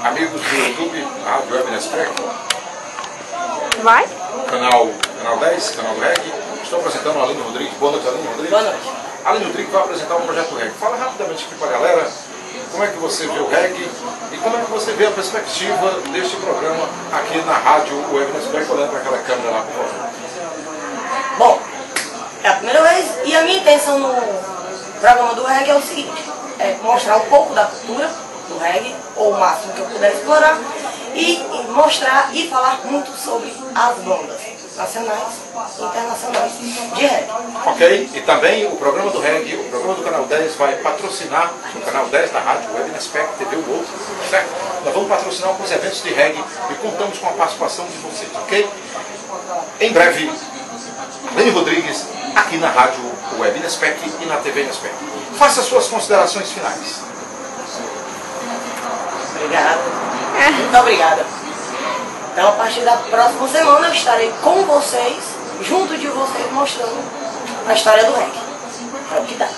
amigos do YouTube, Rádio Web Nespec, Vai? canal 10, canal do Reggae. Estou apresentando a Aline Rodrigues. Boa noite, Aline Rodrigues. Boa noite. A Aline Rodrigues vai apresentar o projeto Reggae. Fala rapidamente aqui para a galera como é que você vê o Reggae e como é que você vê a perspectiva deste programa aqui na Rádio Web Nespec, olhando para aquela câmera lá, por favor. Bom, é a primeira vez e a minha intenção no programa do reggae é o seguinte, é mostrar um pouco da cultura do reggae, ou o máximo que eu puder explorar, e mostrar e falar muito sobre as bandas nacionais e internacionais de reggae. Ok? E também o programa do Reggae, o programa do Canal 10 vai patrocinar, no Canal 10 da Rádio Web Nespec, TV o Outro, certo? Nós vamos patrocinar alguns eventos de reggae e contamos com a participação de vocês, ok? Em breve, Aline Rodrigues, aqui na Rádio Web Nespec e na TV Nespec. Faça suas considerações finais. Obrigado. Muito obrigada. Então, a partir da próxima semana, eu estarei com vocês, junto de vocês, mostrando a história do reggae. É o que dá.